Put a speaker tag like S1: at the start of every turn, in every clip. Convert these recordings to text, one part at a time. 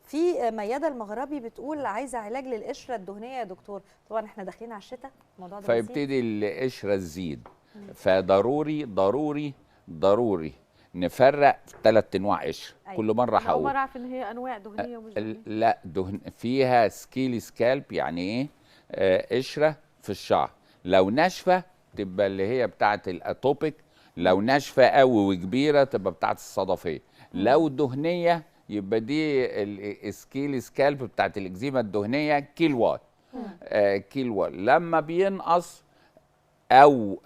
S1: في ميادة المغربي بتقول عايزه علاج للقشره الدهنيه يا دكتور. طبعا احنا داخلين على الشتاء، الموضوع ده
S2: فيبتدي القشره تزيد. فضروري ضروري ضروري نفرق 3 انواع قشره.
S1: أيوة.
S2: كل مره
S3: انا اول
S2: هقول
S3: مره اعرف ان هي انواع دهنيه ومش دهنيه.
S2: لا، دهن فيها سكيلي سكالب. يعني ايه؟ قشره في الشعر. لو ناشفه تبقى اللي هي بتاعه الاتوبيك، لو ناشفه قوي وكبيره تبقى بتاعه الصدفيه، لو دهنيه يبقى دي السكيلي سكالب بتاعه الاكزيما الدهنيه كيلوات. كيلوات لما بينقص او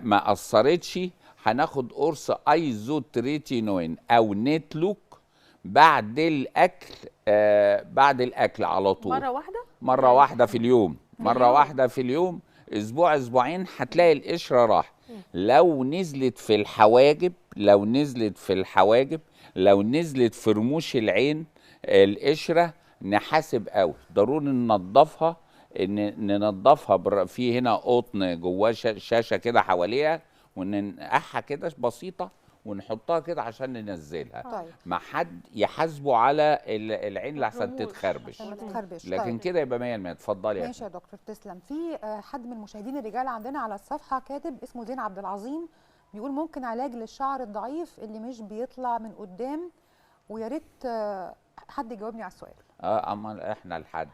S2: ما اثرتش هناخد قرص ايزوتريتينوين او نيتلوك بعد الاكل. بعد الاكل على طول.
S3: مره
S2: واحده في اليوم. مره واحده في اليوم. اسبوع اسبوعين هتلاقي القشره راح. لو نزلت في الحواجب، لو نزلت في رموش العين القشره نحاسب قوي. ضروري ننضفها. ننضفها في هنا قطن جواه شاشه كده حواليها، وننقعها كده بسيطه ونحطها كده عشان ننزلها.
S4: طيب.
S2: ما حد يحاسبه على العين لحسن تتخربش. لكن
S4: طيب.
S2: كده يبقى 100%. اتفضلي يا
S4: ماشي يا دكتور، تسلم. في حد من المشاهدين الرجال عندنا على الصفحه كاتب اسمه زين عبد العظيم، بيقول ممكن علاج للشعر الضعيف اللي مش بيطلع من قدام، ويا ريت حد يجاوبني على السؤال.
S2: اما احنا لحد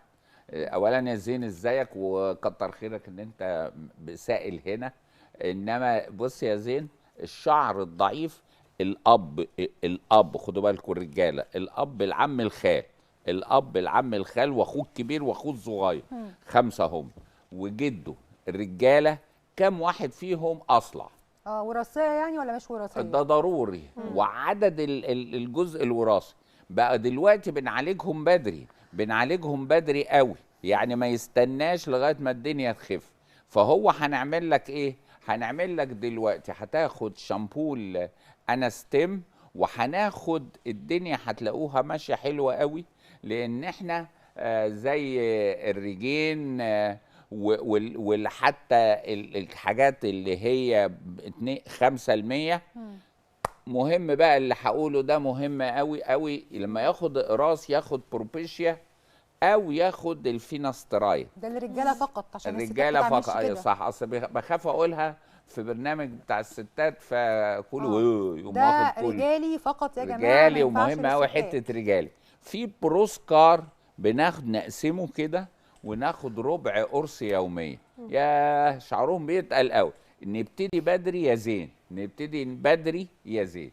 S2: اولا يا زين ازيك، وكتر خيرك ان انت سائل هنا. انما بص يا زين، الشعر الضعيف الاب خدوا بالكم الرجاله، الاب العم الخال، واخوه الكبير واخوه الصغير، 5 هم، وجده. الرجاله كم واحد فيهم اصلع؟
S4: وراثيه يعني ولا مش وراثيه؟
S2: ده ضروري. وعدد الجزء الوراثي بقى دلوقتي بنعالجهم بدري قوي. يعني ما يستناش لغايه ما الدنيا تخف. فهو هنعمل لك ايه؟ هنعمل لك دلوقتي هتاخد شامبول انستيم، وهناخد الدنيا هتلاقوها ماشيه حلوه قوي. لان احنا زي الرجين وحتى الحاجات اللي هي 5%. مهم بقى اللي هقوله ده مهم قوي قوي. لما ياخد اقراص ياخد بروبيشيا او ياخد الفيناسترايد.
S4: ده الرجاله فقط عشان
S2: الرجاله فقط. ايوه صح. اصل بخاف اقولها في برنامج بتاع الستات فكله يقوم واخد كله.
S4: ده رجالي فقط يا جماعه.
S2: رجالي ومهم قوي حته رجالي. في بروسكار بناخد نقسمه كده وناخد ربع قرص يوميا. يا شعرهم بيتقل قوي. نبتدي بدري يا زين،